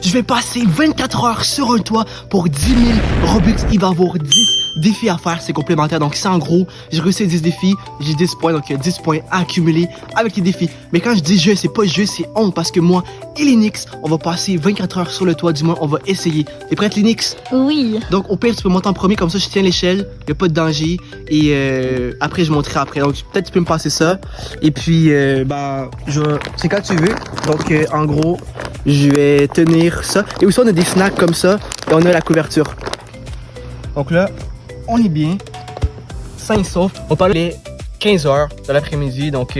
je vais passer 24 heures sur un toit pour 10 000 Robux. Il va y avoir 10 défis à faire, c'est complémentaire. Donc c'est en gros, j'ai réussi 10 défis, j'ai 10 points, donc il y a 10 points à accumuler avec les défis. Mais quand je dis jeu, c'est pas jeu, c'est on, parce que moi et Linux, on va passer 24 heures sur le toit, du moins on va essayer. T'es prête Linux? Oui. Donc au pire, tu peux monter en premier, comme ça je tiens l'échelle, il n'y a pas de danger. Et après, je monterai après. Donc peut-être tu peux me passer ça. Et puis, c'est quand tu veux. Donc en gros, je vais tenir ça. Et aussi, on a des snacks comme ça. Et on a la couverture. Donc là, on est bien. Sain et sauf. On parle les 15 heures de l'après-midi. Donc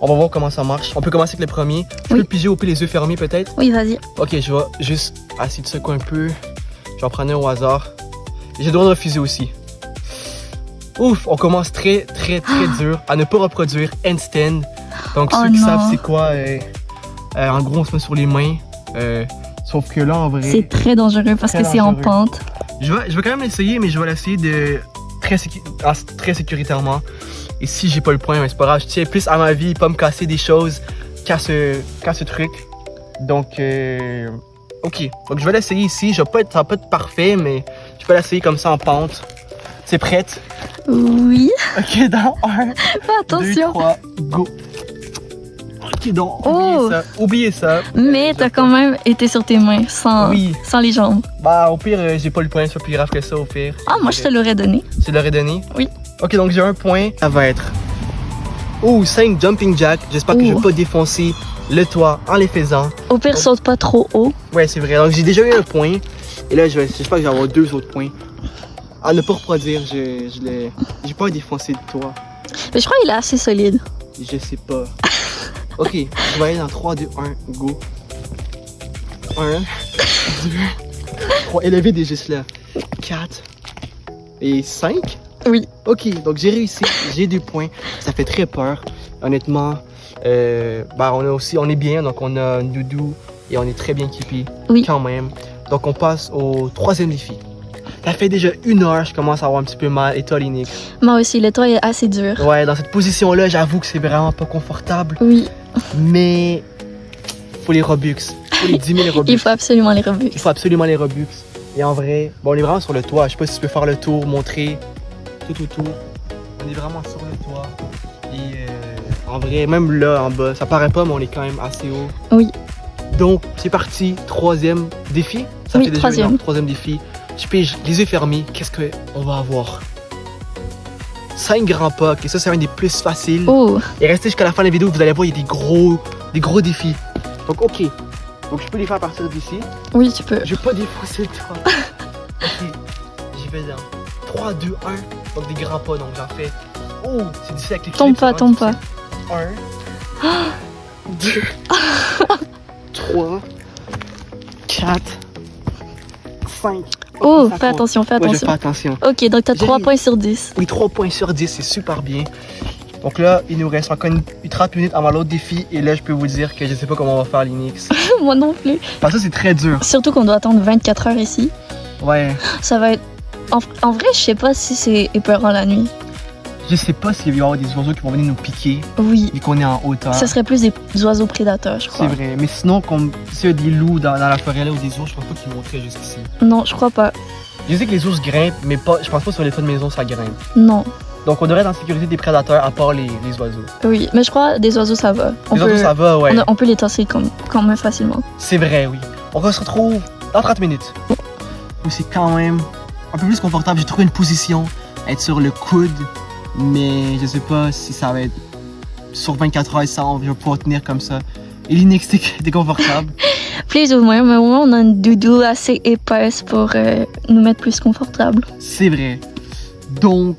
on va voir comment ça marche. On peut commencer avec le premier. Tu peux piger au pire les yeux fermés peut-être? Oui, vas-y. Ok, je vais juste essayer de secouer un peu. Je vais en prendre un au hasard. J'ai le droit de refuser aussi. Ouf, on commence très dur à ne pas reproduire handstand. Donc ceux qui savent c'est quoi, en gros on se met sur les mains. Sauf que là en vrai... C'est très dangereux parce que c'est en pente. Je vais quand même l'essayer, mais je vais l'essayer de très sécuritairement. Et si j'ai pas le point, c'est pas grave, je tiens plus à ma vie, pas me casser des choses qu'à ce truc. Donc ok, donc je vais l'essayer ici. Ça va pas être parfait, mais je vais l'essayer comme ça en pente. C'est prête? Oui. Ok, dans 1, Fais attention. 2, 3, go. Ok, donc oubliez ça. Mais t'as quand même été sur tes mains, sans les jambes. Bah, au pire, j'ai pas le point, c'est pas plus grave que ça, au pire. Ah, moi, je te l'aurais donné. Tu l'aurais donné? Oui. Ok, donc j'ai un point. Ça va être... 5 jumping jacks. J'espère que je vais pas défoncer le toit en les faisant. Au pire, saute pas trop haut. Ouais, c'est vrai. Donc j'ai déjà eu un point. Et là, j'espère que je vais avoir 2 autres points. À ne pas reproduire, j'ai pas défoncé le toit. Mais je crois qu'il est assez solide. Je sais pas. Ok, je vais aller dans 3, 2, 1, go. 1, 2, 3, élevez des gestes là. 4 et 5. Oui. Ok, donc j'ai réussi, j'ai 2 points. Ça fait très peur. Honnêtement, on est bien, donc on a un doudou et on est très bien équipé quand même. Donc on passe au 3e défi. Ça fait déjà 1 heure, je commence à avoir un petit peu mal. Et toi, Linux? Moi aussi, le toit est assez dur. Ouais, dans cette position-là, j'avoue que c'est vraiment pas confortable. Oui. Mais faut les Robux. Faut les 10 000 Robux. Il faut absolument les Robux. Il faut absolument les Robux. Et en vrai, bon, on est vraiment sur le toit. Je sais pas si tu peux faire le tour, montrer tout autour. On est vraiment sur le toit. Et en vrai, même là, en bas, ça paraît pas, mais on est quand même assez haut. Oui. Donc, c'est parti. 3e défi. Ça fait déjà 1 heure. 3e défi. Je pige les yeux fermés. Qu'est-ce qu'on va avoir? 5 grands pas. Et ça, c'est un des plus faciles. Et restez jusqu'à la fin de la vidéo, vous allez voir, il y a des gros défis. Donc, ok. Donc, je peux les faire à partir d'ici. Oui, tu peux. Je vais pas défausser le toit. Ok. J'y vais dans 3, 2, 1. Donc, des grands pas. Donc, j'en fais. Oh, c'est difficile avec les Tombe pas, tombe pas. 1, 2, 3, 4, 5. Oh, fais attention, fais attention. Ouais, je fais attention. Ok, donc t'as 3 points sur 10. Oui, 3 points sur 10, c'est super bien. Donc là, il nous reste encore 30 minutes avant l'autre défi. Et là, je peux vous dire que je sais pas comment on va faire Linux. Moi non plus. Parce que c'est très dur. Surtout qu'on doit attendre 24 heures ici. Ouais. Ça va être... En vrai, je sais pas si c'est épeurant la nuit. Je sais pas s'il va y avoir des oiseaux qui vont venir nous piquer. Oui. Vu qu'on est en hauteur. Ça serait plus des oiseaux prédateurs, je crois. C'est vrai. Mais sinon, s'il y a des loups dans la forêt là ou des ours, je pense pas qu'ils monteraient jusqu'ici. Non, je crois pas. Je sais que les ours grimpent, mais je pense pas sur les toits de maison ça grimpe. Non. Donc on devrait être en sécurité des prédateurs à part les oiseaux. Oui, mais je crois des oiseaux ça va. Oiseaux ça va, ouais. On peut les tasser quand même facilement. C'est vrai, oui. On se retrouve dans 30 minutes. Oui, c'est quand même un peu plus confortable. J'ai trouvé une position, être sur le coude, mais je sais pas si ça va être sur 24 heures sans, je vais pouvoir tenir comme ça. Et Linux, t'es confortable? Plus ou moins, mais au moins on a une doudou assez épaisse pour nous mettre plus confortable. C'est vrai. Donc,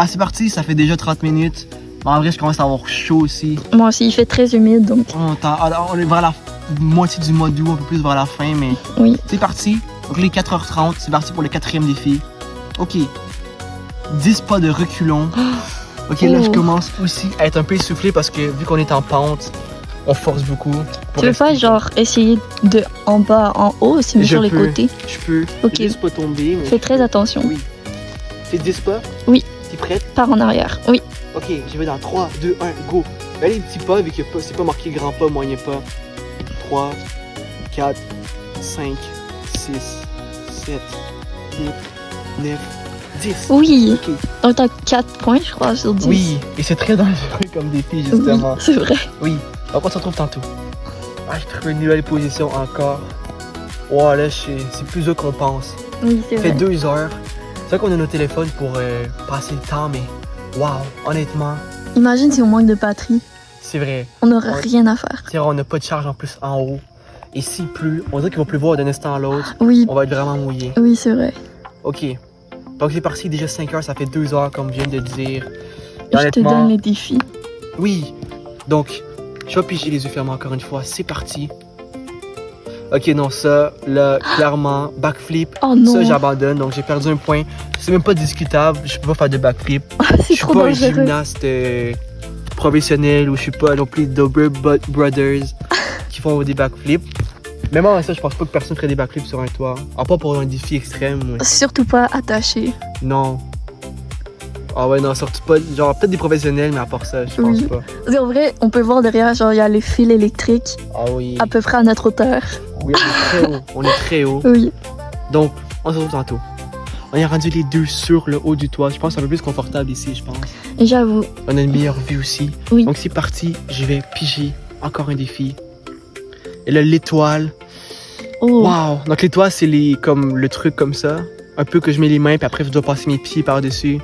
c'est parti, ça fait déjà 30 minutes. En vrai, je commence à avoir chaud aussi. Moi aussi, il fait très humide, donc... On est vers la moitié du mois d'août, un peu plus vers la fin, mais... Oui. C'est parti. Donc, les 4h30, c'est parti pour le 4e défi. Ok. 10 pas de reculons. Ok, là, je commence aussi à être un peu essoufflé parce que vu qu'on est en pente, on force beaucoup. Tu veux pas, genre, essayer de en bas en haut, aussi, mais sur les côtés? Je peux. Ok. Juste pas tomber. Fais très attention. Oui. C'est 10 pas? Oui. T'es prête? Pars en arrière, oui. Ok, je vais dans 3, 2, 1, go. Là, les petits pas, vu que c'est pas marqué grand pas, moyen pas. 3, 4, 5, 6, 7, 8, 9, 10. Oui. Ok. Donc t'as 4 points, je crois, sur 10. Oui, et c'est très dangereux comme défi, justement. Oui, c'est vrai. Oui, donc on se retrouve tantôt. Ah, j'ai trouvé une nouvelle position encore. Wow, là, c'est plus dur qu'on pense. Oui, c'est Ça fait vrai. 2 heures. C'est vrai qu'on a nos téléphones pour passer le temps, mais wow, honnêtement, Imagine si on manque de batterie, c'est vrai. on n'aurait Ouais. rien à faire. C'est vrai, on n'a pas de charge en plus en haut. Et s'il pleut, on dirait qu'il va pleuvoir d'un instant à l'autre. Oui, On va être vraiment mouillé. oui, c'est vrai. Ok. Donc c'est parti, déjà 5 heures, ça fait 2 heures, comme je viens de dire. Et Je te donne les défis. oui. Donc, je vais piger les yeux fermés encore une fois. C'est parti. Ok, non, ça, là, clairement, backflip. Oh non, Ça, j'abandonne, donc j'ai perdu un point. C'est même pas discutable, je peux pas faire de backflip. Je c'est suis trop pas un dangereux. gymnaste professionnel ou je suis pas non plus Dobber Brothers qui font des backflips. Même en ça, je pense pas que personne ferait des backflips sur un toit. À part pour un défi extrême. Ouais. Surtout pas attaché. Non. Ah ouais, non, surtout pas. Genre, peut-être des professionnels, mais à part ça, je pense Oui. pas. Parce qu'en vrai, on peut voir derrière, genre, il y a les fils électriques Ah oui. à peu près à notre hauteur. Oui, on est très haut. On est très haut. Oui. Donc, on se retrouve tantôt. On est rendu les deux sur le haut du toit. Je pense que c'est un peu plus confortable ici, je pense. Et j'avoue. On a une meilleure vue aussi. Oui. Donc c'est parti, je vais piger encore un défi. Et là, l'étoile. Oh. Wow! Donc l'étoile, c'est comme le truc comme ça. Un peu que je mets les mains, puis après je dois passer mes pieds par-dessus.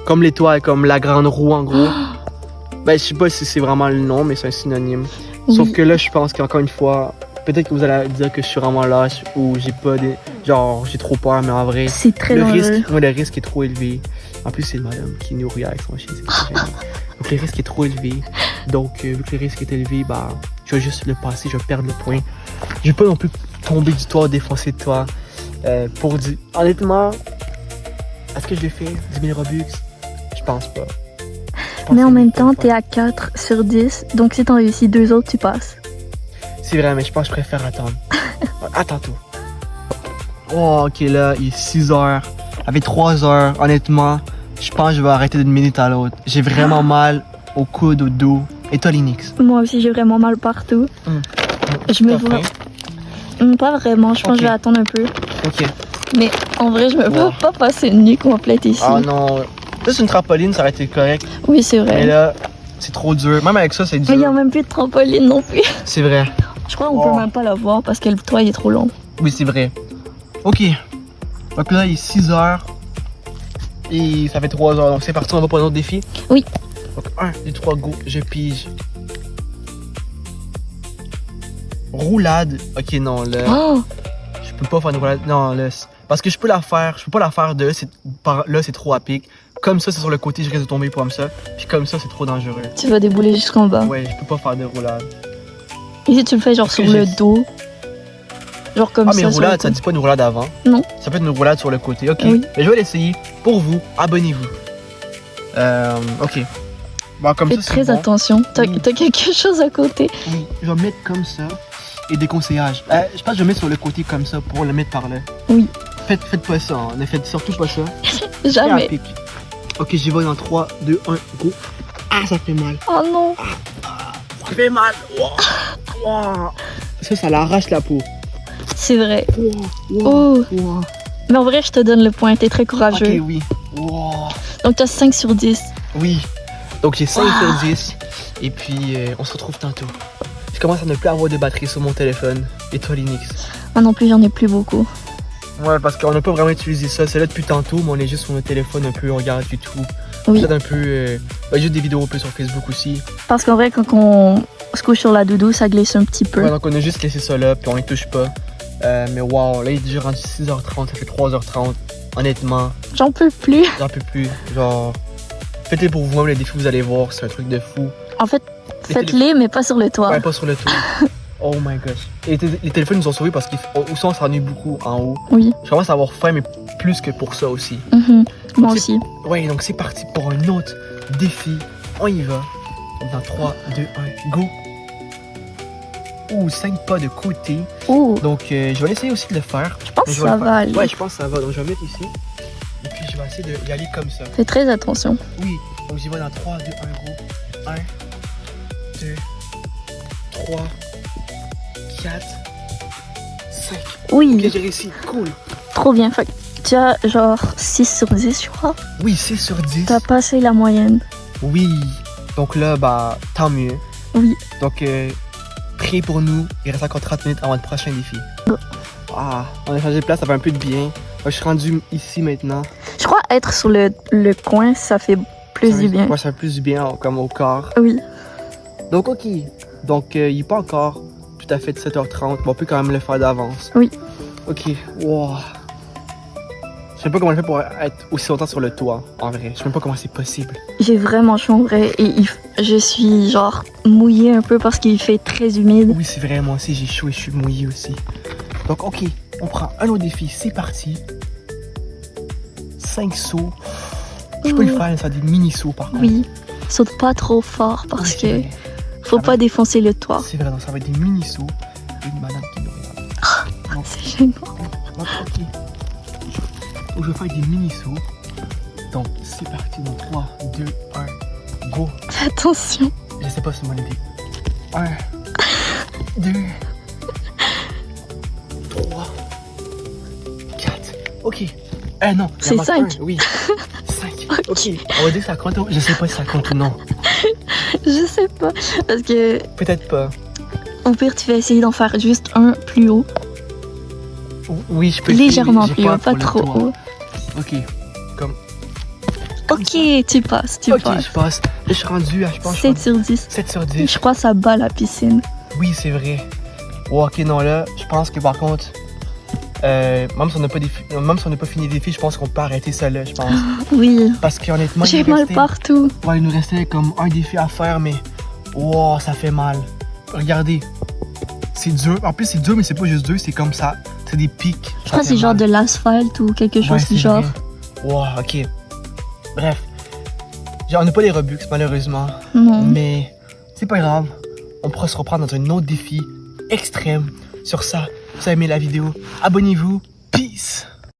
Comme l'étoile, comme la grande roue en gros. Ben, je sais pas si c'est vraiment le nom, mais c'est un synonyme. Sauf Oui. que là, je pense qu'encore une fois, peut-être que vous allez dire que je suis vraiment lâche ou j'ai pas des. Genre, j'ai trop peur, mais en vrai, C'est très le dangereux. risque, le risque est trop élevé. En plus, c'est le madame qui nourrit avec son chien. C'est très gênant. Donc, le risque est trop élevé. Donc, vu que le risque est élevé, bah, je vais juste le passer, je vais perdre le point. Je vais pas non plus tomber du toit, défoncer de toi. Pour dire. Honnêtement, est-ce que je l'ai fait 10 000 Robux? Je pense pas. Je pense Mais en que même c'est une temps, t'es à 4 sur 10. Donc si t'en réussis 2 autres, tu passes. C'est vrai, mais je pense que je préfère attendre. Attends tout. Oh, ok, là, il est 6 heures. Avec 3 heures, honnêtement, je pense que je vais arrêter d'une minute à l'autre. J'ai vraiment mal au coude, au dos. Et toi, Linux? Moi aussi, j'ai vraiment mal partout. Je me vois. Pas vraiment, je pense Ok. que je vais attendre un peu. Ok. Mais en vrai, je me vois Wow. pas passer une nuit complète ici. Ah non. Ça, c'est une trampoline, ça aurait été correct. Oui, c'est Mais vrai. là, c'est trop dur. Même avec ça, c'est Mais il y a dur. même plus de trampoline non plus. C'est vrai. Je crois qu'on Wow. peut même pas la voir parce que le toit il est trop long. Oui, c'est vrai. Ok. Donc là, il est 6 heures. Et ça fait 3 heures. Donc c'est parti, on va pour un autre défi. Oui. Donc 1, 2, 3, go. Je pige. Roulade. Ok, non, là. Oh, Je peux pas faire une roulade. Non, là. Parce que je peux la faire. Je peux pas la faire de là. Là, c'est trop à pic. Comme ça, c'est sur le côté, je risque de tomber comme ça. Puis comme ça, c'est trop dangereux. tu vas débouler jusqu'en bas. Ouais, je peux pas faire de roulade. Et si tu le fais genre Parce sur que le j'ai- dos, genre comme Ah, ça. mais sur le roulade, ça côté. dit pas une roulade avant. Non. Ça peut être une roulade sur le côté. Ok. Oui. Mais je vais l'essayer. Pour vous, abonnez-vous. Ok. Bon, comme Fais ça, c'est très bon. attention. T'as Oui. t'as quelque chose à côté. Oui, je vais mettre comme ça. Et des conseillages. Je pense que je vais mettre sur le côté comme ça pour le mettre par là. Oui. Faites pas ça. Hein. Ne faites surtout pas ça. C'est Jamais. à pic. Ok, j'y vais dans 3, 2, 1, go. Ah, ça fait mal. Oh non. Ça fait mal. Wow. Wow. Ça l'arrache la peau. C'est vrai. Wow. Oh. Wow. Mais en vrai, je te donne le point. T'es très courageux. Ok, oui. Wow. Donc t'as 5 sur 10. Oui. Donc j'ai 5 Wow. sur 10. Et puis, on se retrouve tantôt. Je commence à ne plus avoir de batterie sur mon téléphone. Et toi, Linux? Moi non plus, j'en ai plus beaucoup. Ouais, parce qu'on n'a pas vraiment utilisé ça. C'est là depuis tantôt, mais on est juste sur notre téléphone un peu, on regarde YouTube. Oui. Peut-être un peu. Juste des vidéos un peu sur Facebook aussi. Parce qu'en vrai, quand on se couche sur la doudou, ça glisse un petit peu. Ouais, donc on a juste laissé ça là, puis on les touche pas. Mais wow, là il est déjà rendu 6h30, ça fait 3h30. Honnêtement, J'en peux plus. j'en peux plus. Genre, faites-les pour vous-même, les défis vous allez voir, c'est un truc de fou. En fait, faites-les, mais pas sur le toit. Ouais, pas sur le tour. Oh my gosh. Et les téléphones nous ont sauvés parce qu'on s'ennuie beaucoup en haut. Oui. Je commence à avoir faim, mais plus que pour ça aussi. Mhm. Moi Ok. aussi. Ouais, donc c'est parti pour un autre défi. On y va. Dans 3, 2, 1, go. Ouh, 5 pas de côté. Oh, Donc, je vais essayer aussi de le faire. je pense Mais que je vais ça le faire. va aller. Ouais, je pense que ça va. Donc, je vais mettre ici. Et puis, je vais essayer d'y aller comme ça. Fais très attention. Oui. Donc, j'y vais dans 3, 2, 1, go. 1, 2, 3, 4, 5. Oui, Ok, j'ai réussi. Cool. trop bien. Fait que tu as genre 6 sur 10, je crois. Oui, 6 sur 10. T'as passé la moyenne. Oui. Donc là, bah, tant mieux. Oui. Donc, priez pour nous. Il reste encore 30 minutes avant le prochain défi. Ah, on a changé de place, ça fait un peu de bien. Je suis rendu ici maintenant. Je crois être sur le coin, ça fait plus du bien. Ouais, ça fait plus du bien comme au corps. Oui. Donc, ok. Donc, il n'est pas encore tout à fait 17h30, mais on peut quand même le faire d'avance. Oui. Ok. Wow. Je sais pas comment on fait pour être aussi longtemps sur le toit, en vrai. Je sais même pas comment c'est possible. J'ai vraiment chaud en vrai et je suis genre mouillée un peu parce qu'il fait très humide. Oui, c'est vrai, moi aussi, j'ai chaud et je suis mouillé aussi. Donc, ok. On prend un autre défi. C'est parti. 5 sauts. Je peux le faire, mais ça a des mini-sauts par contre. Oui. Saute pas trop fort parce Oui, c'est que vrai. faut Ça pas va- défoncer le toit. C'est vrai, donc ça va être des mini-sauts. Et une madame qui nous regarde. Donc, C'est gênant. donc, ok. Donc, je vais faire des mini-sauts. Donc, c'est parti. Donc, 3, 2, 1, go. Fais attention. Je sais pas si c'est mon idée. 1, 2, 3, 4. Ok. Non, il en C'est manque 5. un, oui. 5. Ok. On va dire que ça compte. Je sais pas si ça compte ou non. Je sais pas. Parce que Peut-être pas. au pire, tu vas essayer d'en faire juste un plus haut. Oui, je peux Légèrement j'ai plus haut, peur pas pour le trop toit. haut. Ok. Comme Ok, tu passes, tu ok, passes. je passe. Là, je suis rendu à, je pense, 7 sur 10. 7 sur 10. Je crois que ça bat la piscine. Oui, c'est vrai. Oh, ok, non, là, je pense que par contre, même si on n'a pas fini le défi, je pense qu'on peut arrêter ça là, je pense. Oui. Parce qu'honnêtement, J'ai il nous mal restait- partout. ouais, il nous restait comme un défi à faire, mais wow, ça fait mal. Regardez, c'est dur. En plus, c'est dur, mais c'est pas juste dur, c'est comme ça. C'est des pics. Je crois que c'est genre de l'asphalte ou quelque chose du genre. Wow, ok. Bref. Genre, on n'a pas les Robux, malheureusement. Non. Mais c'est pas grave. On pourra se reprendre dans un autre défi extrême. Sur ça, si vous avez aimé la vidéo, abonnez-vous. Peace!